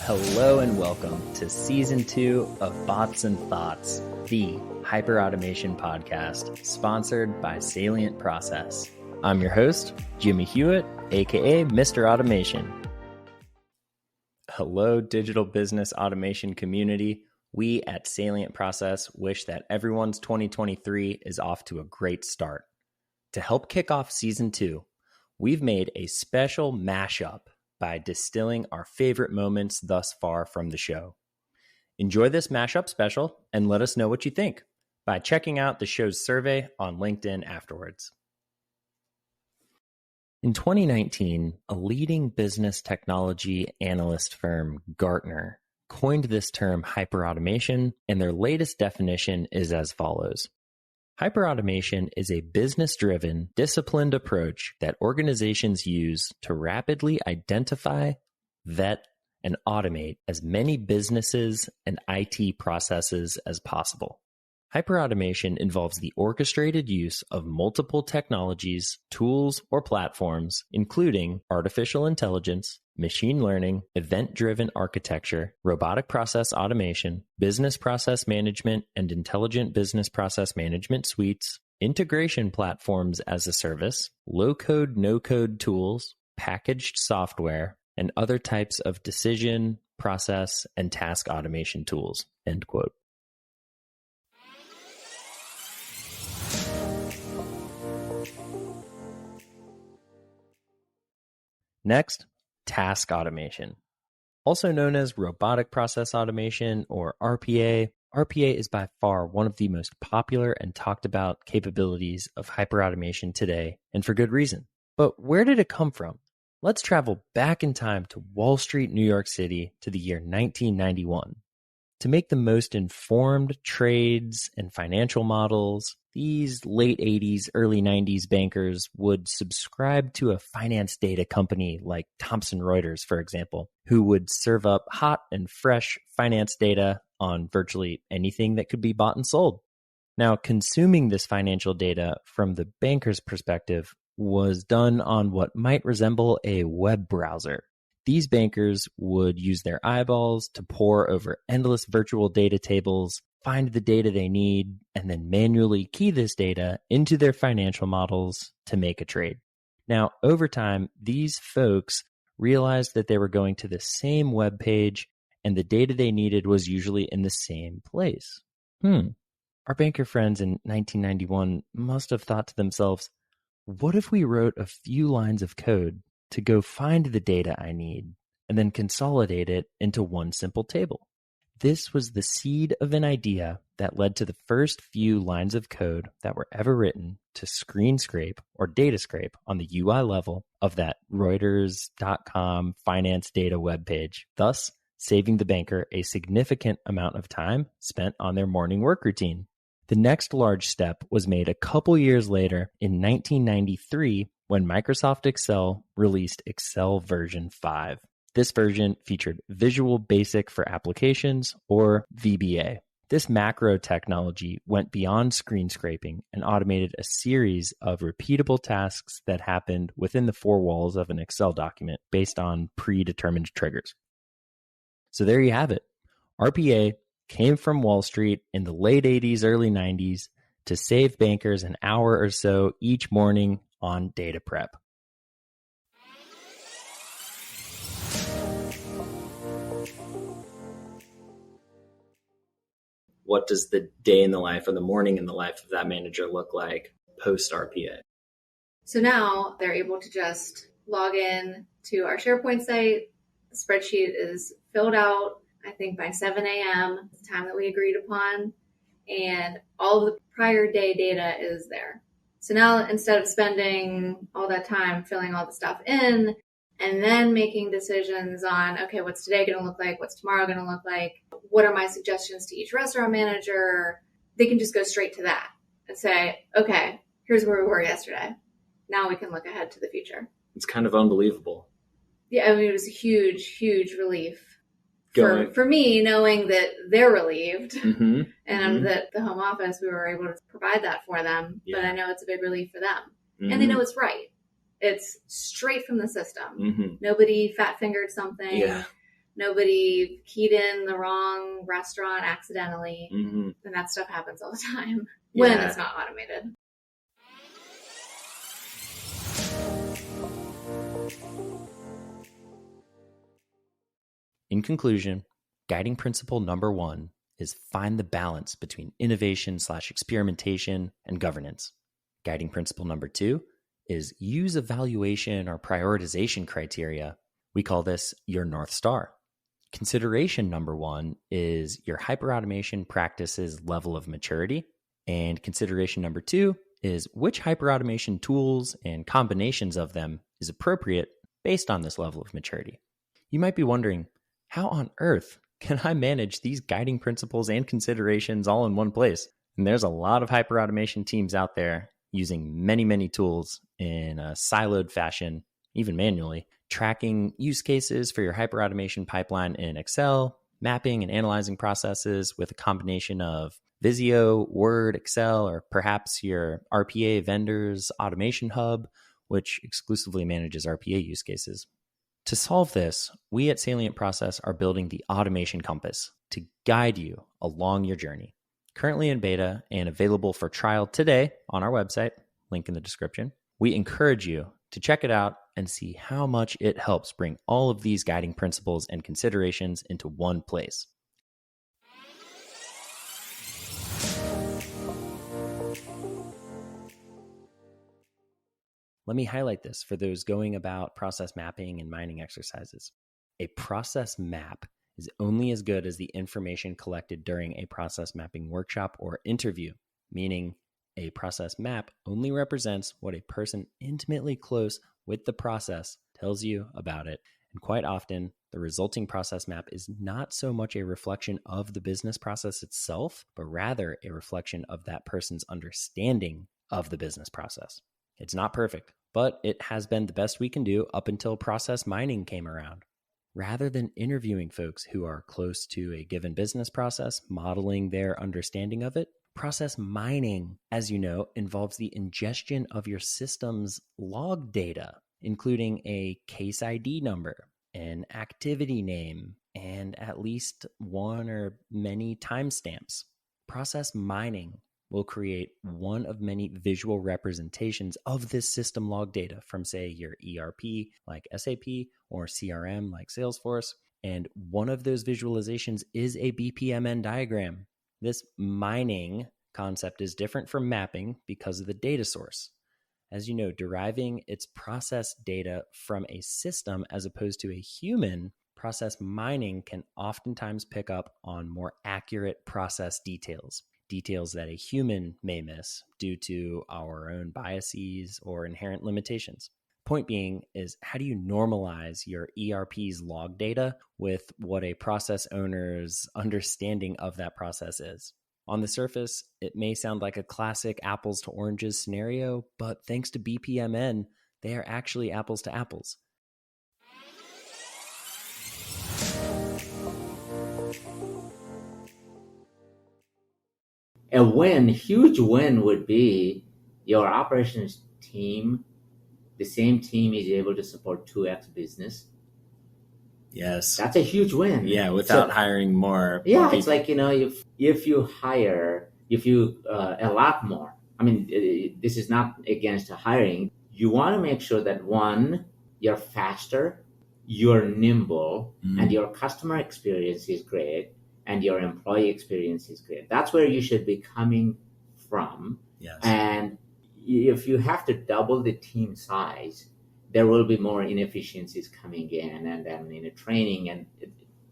Hello and welcome to Season 2 of Bots and Thoughts, the hyperautomation podcast sponsored by Salient Process. I'm your host, Jimmy Hewitt, aka Mr. Automation. Hello, digital business automation community. We at Salient Process wish that everyone's 2023 is off to a great start. To help kick off Season 2, we've made a special mashup by distilling our favorite moments thus far from the show. Enjoy this mashup special and let us know what you think by checking out the show's survey on LinkedIn afterwards. In 2019, a leading business technology analyst firm, Gartner, coined this term hyperautomation, and their latest definition is as follows. Hyperautomation is a business-driven, disciplined approach that organizations use to rapidly identify, vet, and automate as many businesses and IT processes as possible. Hyperautomation involves the orchestrated use of multiple technologies, tools, or platforms, including artificial intelligence, machine learning, event-driven architecture, robotic process automation, business process management and intelligent business process management suites, integration platforms as a service, low-code, no-code tools, packaged software, and other types of decision, process, and task automation tools. End quote. Next, task automation. Also known as robotic process automation or RPA, RPA is by far one of the most popular and talked about capabilities of hyperautomation today, and for good reason. But where did it come from? Let's travel back in time to Wall Street, New York City, to the year 1991. To make the most informed trades and financial models, these late 80s, early 90s bankers would subscribe to a finance data company like Thomson Reuters, for example, who would serve up hot and fresh finance data on virtually anything that could be bought and sold. Now, consuming this financial data from the banker's perspective was done on what might resemble a web browser. These bankers would use their eyeballs to pore over endless virtual data tables, find the data they need, and then manually key this data into their financial models to make a trade. Now, over time, these folks realized that they were going to the same web page and the data they needed was usually in the same place. Our banker friends in 1991 must have thought to themselves, what if we wrote a few lines of code to go find the data I need and then consolidate it into one simple table? This was the seed of an idea that led to the first few lines of code that were ever written to screen scrape or data scrape on the UI level of that Reuters.com finance data webpage, thus saving the banker a significant amount of time spent on their morning work routine. The next large step was made a couple years later in 1993 when Microsoft Excel released Excel version 5. This version featured Visual Basic for Applications, or VBA. This macro technology went beyond screen scraping and automated a series of repeatable tasks that happened within the four walls of an Excel document based on predetermined triggers. So there you have it. RPA came from Wall Street in the late 80s, early 90s to save bankers an hour or so each morning on data prep. What does the day in the life or the morning in the life of that manager look like post RPA? So now they're able to just log in to our SharePoint site. The spreadsheet is filled out, I think by 7 a.m., the time that we agreed upon, and all of the prior day data is there. So now instead of spending all that time filling all the stuff in and then making decisions on, okay, what's today going to look like? What's tomorrow going to look like? What are my suggestions to each restaurant manager? They can just go straight to that and say, okay, here's where we were yesterday. Now we can look ahead to the future. It's kind of unbelievable. Yeah, I mean, it was a huge, huge relief for me, knowing that they're relieved and that the home office, we were able to provide that for them. Yeah. But I know it's a big relief for them. And they know it's right. It's straight from the system. Nobody fat-fingered something. Yeah. nobody keyed in the wrong restaurant accidentally. Mm-hmm. And that stuff happens all the time Yeah. when it's not automated. In conclusion, guiding principle number 1 is find the balance between innovation/experimentation and governance. Guiding principle number 2 is use evaluation or prioritization criteria. We call this your North Star. Consideration number 1 is your hyperautomation practice's level of maturity. And consideration number 2 is which hyperautomation tools and combinations of them is appropriate based on this level of maturity. You might be wondering, how on earth can I manage these guiding principles and considerations all in one place? And there's a lot of hyperautomation teams out there using many, many tools in a siloed fashion, even manually, tracking use cases for your hyperautomation pipeline in Excel, mapping and analyzing processes with a combination of Visio, Word, Excel, or perhaps your RPA vendor's automation hub, which exclusively manages RPA use cases. To solve this, we at Salient Process are building the Automation Compass to guide you along your journey. Currently in beta and available for trial today on our website, link in the description. We encourage you to check it out and see how much it helps bring all of these guiding principles and considerations into one place. Let me highlight this for those going about process mapping and mining exercises. A process map is only as good as the information collected during a process mapping workshop or interview, meaning a process map only represents what a person intimately close with the process tells you about it. And quite often, the resulting process map is not so much a reflection of the business process itself, but rather a reflection of that person's understanding of the business process. It's not perfect, but it has been the best we can do up until process mining came around. Rather than interviewing folks who are close to a given business process, modeling their understanding of it, process mining, as you know, involves the ingestion of your system's log data, including a case ID number, an activity name, and at least one or many timestamps. Process mining will create one of many visual representations of this system log data from, say, your ERP like SAP or CRM like Salesforce. And one of those visualizations is a BPMN diagram. This mining concept is different from mapping because of the data source. As you know, deriving its process data from a system as opposed to a human, process mining can oftentimes pick up on more accurate process details that a human may miss due to our own biases or inherent limitations. Point being is, how do you normalize your ERP's log data with what a process owner's understanding of that process is? On the surface, it may sound like a classic apples to oranges scenario, but thanks to BPMN, they are actually apples to apples. A huge win would be your operations team, the same team is able to support 2x business. Yes. That's a huge win. Yeah, without hiring more. Yeah, people. it's like, if you hire, a lot more, I mean, this is not against hiring. You want to make sure that, one, you're faster, you're nimble, and your customer experience is great, and your employee experience is great. That's where you should be coming from. Yes. And if you have to double the team size, there will be more inefficiencies coming in, and then training, and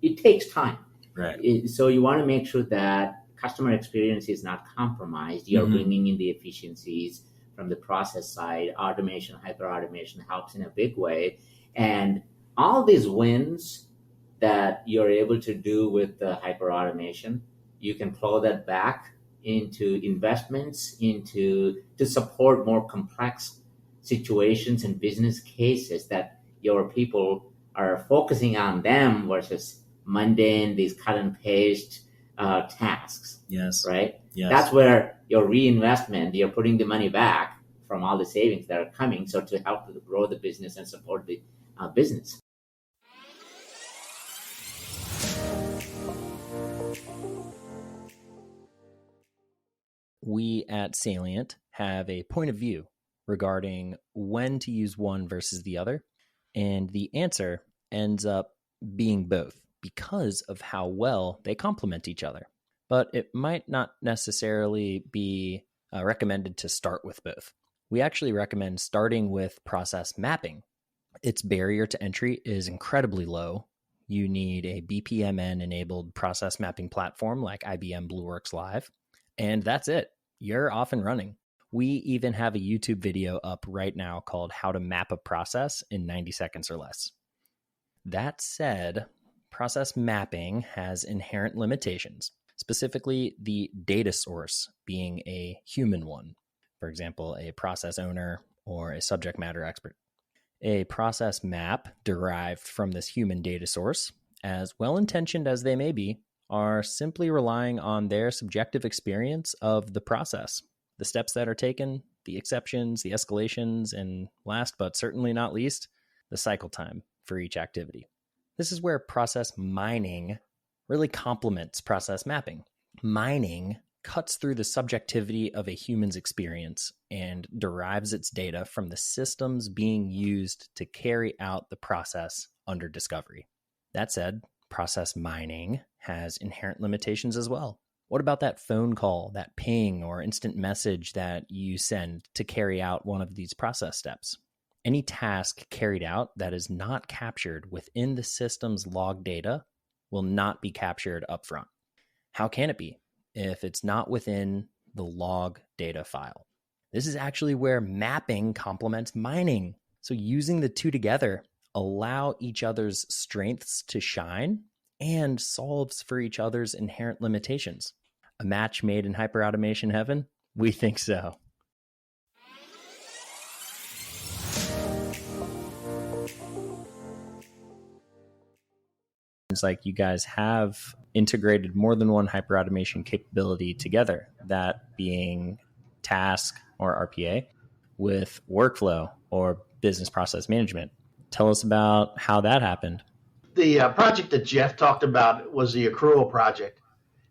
it takes time. Right. So you want to make sure that customer experience is not compromised. You're bringing in the efficiencies from the process side. Automation, hyper-automation helps in a big way. And all these wins that you're able to do with the hyper-automation, you can plow that back into investments, to support more complex situations and business cases that your people are focusing on them versus mundane, these cut and paste tasks. Yes. Right? Yes. That's where your reinvestment, you're putting the money back from all the savings that are coming, so to help to grow the business and support the business. we at Salient have a point of view regarding when to use one versus the other. And the answer ends up being both because of how well they complement each other. But it might not necessarily be recommended to start with both. We actually recommend starting with process mapping. Its barrier to entry is incredibly low. You need a BPMN-enabled process mapping platform like IBM BlueWorks Live, and that's it. You're off and running. We even have a YouTube video up right now called How to Map a Process in 90 seconds or less. That said, process mapping has inherent limitations, specifically the data source being a human one. For example, a process owner or a subject matter expert. A process map derived from this human data source, as well-intentioned as they may be, are simply relying on their subjective experience of the process, the steps that are taken, the exceptions, the escalations, and last but certainly not least, the cycle time for each activity. This is where process mining really complements process mapping. Mining cuts through the subjectivity of a human's experience and derives its data from the systems being used to carry out the process under discovery. That said, process mining has inherent limitations as well. What about that phone call, that ping, or instant message that you send to carry out one of these process steps? Any task carried out that is not captured within the system's log data will not be captured upfront. How can it be if it's not within the log data file? This is actually where mapping complements mining. So using the two together allow each other's strengths to shine and solves for each other's inherent limitations. A match made in hyperautomation heaven? We think so. It's like you guys have integrated more than one hyperautomation capability together, that being task or RPA with workflow or business process management. Tell us about how that happened. The project that Jeff talked about was the accrual project.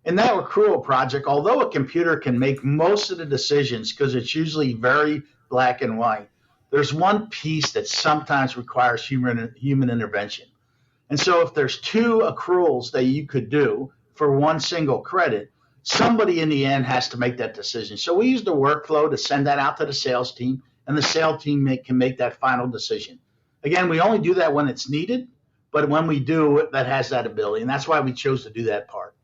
In that accrual project, although a computer can make most of the decisions because it's usually very black and white, there's one piece that sometimes requires human intervention. And so if there's two accruals that you could do for one single credit, somebody in the end has to make that decision. So we use the workflow to send that out to the sales team, and the sales team can make that final decision. Again, we only do that when it's needed, but when we do, that has that ability, and that's why we chose to do that part.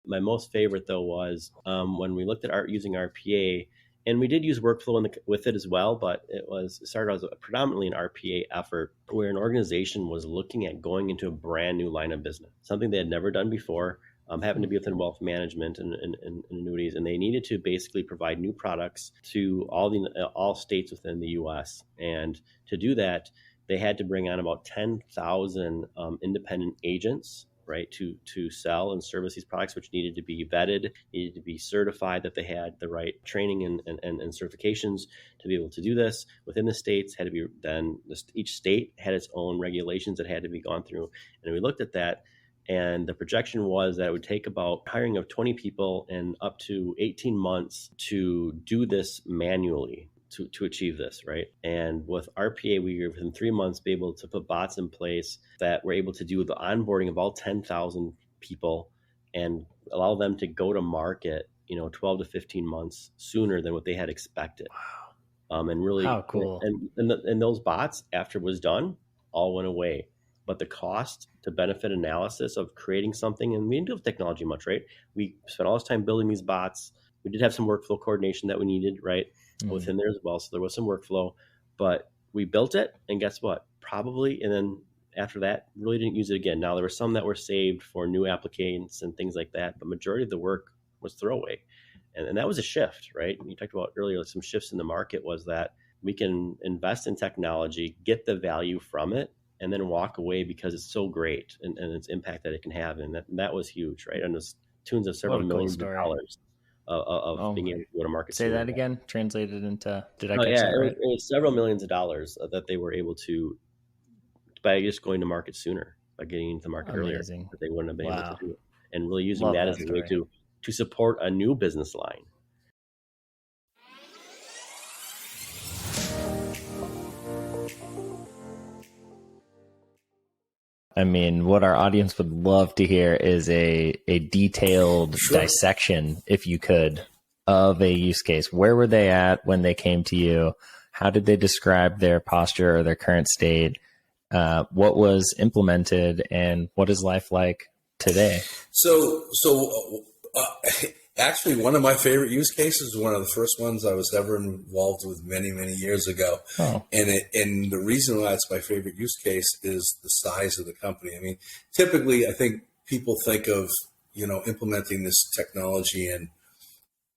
My most favorite, though, was when we looked at using RPA, and we did use workflow with it as well, but it started as predominantly an RPA effort where an organization was looking at going into a brand new line of business, something they had never done before, happened to be within wealth management and annuities, and they needed to basically provide new products to all states within the U.S. And to do that, they had to bring on about 10,000 independent agents, right, to sell and service these products, which needed to be vetted, needed to be certified that they had the right training and certifications to be able to do this within the states. Had to be then each state had its own regulations that had to be gone through, and we looked at that. And the projection was that it would take about hiring of 20 people and up to 18 months to do this manually to achieve this, right? And with RPA, we were within 3 months be able to put bots in place that were able to do the onboarding of all 10,000 people and allow them to go to market, 12 to 15 months sooner than what they had expected. Wow. And really, how cool. And those bots, after it was done, all went away. But the cost to benefit analysis of creating something, and we didn't do technology much, right? We spent all this time building these bots. We did have some workflow coordination that we needed, right? Within there as well. So there was some workflow, but we built it, and guess what? Probably, and then after that, really didn't use it again. Now there were some that were saved for new applications and things like that, but majority of the work was throwaway. And that was a shift, right? You talked about earlier, some shifts in the market was that we can invest in technology, get the value from it, and then walk away because it's so great and its impact that it can have. And that was huge, right? And there's tunes of several millions of dollars of being able to go to market. Say that again, translated into, did I catch that right? It was several millions of dollars that they were able to by just going to market sooner, by getting into the market earlier, Amazing. that they wouldn't have been able Wow. to do it. And really using Love that that as a way story. to support a new business line. I mean, what our audience would love to hear is a detailed dissection, if you could, of a use case. Where were they at when they came to you? How did they describe their posture or their current state? What was implemented, and what is life like today? So actually, one of my favorite use cases, one of the first ones I was ever involved with many years ago. Oh. And the reason why it's my favorite use case is the size of the company. I mean, typically, I think people think of, implementing this technology in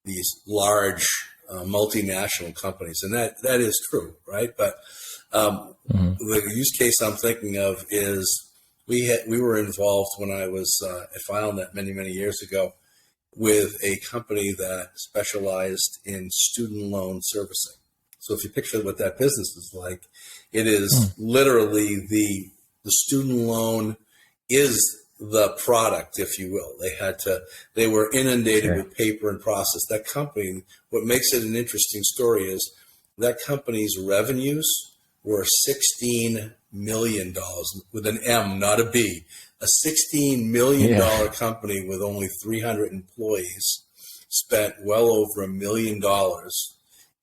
these large multinational companies, and that is true, right? But the use case I'm thinking of is we were involved when I was at FileNet many years ago with a company that specialized in student loan servicing. So if you picture what that business is like, it is literally the student loan is the product, if you will. They were inundated with paper and process. That company, what makes it an interesting story is that company's revenues were $16 million with an M, not a B. A $16 million company with only 300 employees spent well over $1 million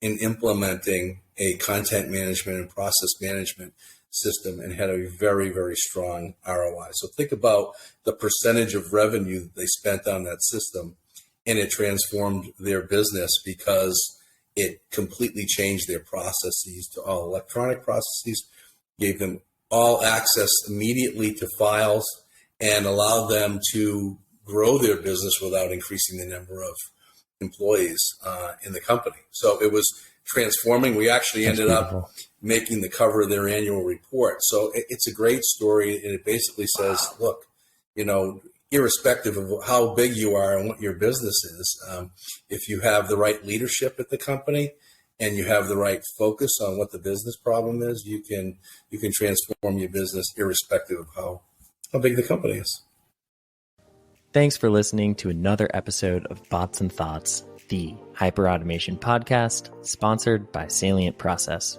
in implementing a content management and process management system and had a very strong ROI. So think about the percentage of revenue that they spent on that system, and it transformed their business because it completely changed their processes to all electronic processes, gave them all access immediately to files, and allowed them to grow their business without increasing the number of employees in the company. So it was transforming. We actually ended up making the cover of their annual report. So it's a great story, and it basically says, look, irrespective of how big you are and what your business is, if you have the right leadership at the company and you have the right focus on what the business problem is, you can transform your business irrespective of how big the company is. Thanks for listening to another episode of Bots and Thoughts, the hyperautomation podcast, sponsored by Salient Process.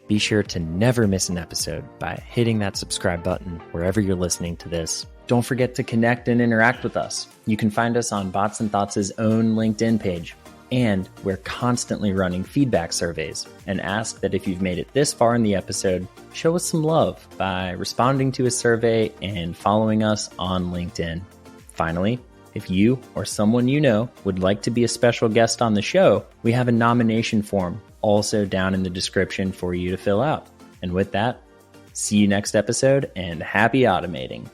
Be sure to never miss an episode by hitting that subscribe button wherever you're listening to this. Don't forget to connect and interact with us. You can find us on Bots and Thoughts' own LinkedIn page. And we're constantly running feedback surveys and ask that if you've made it this far in the episode, show us some love by responding to a survey and following us on LinkedIn. Finally, if you or someone you know would like to be a special guest on the show, we have a nomination form also down in the description for you to fill out. And with that, see you next episode and happy automating.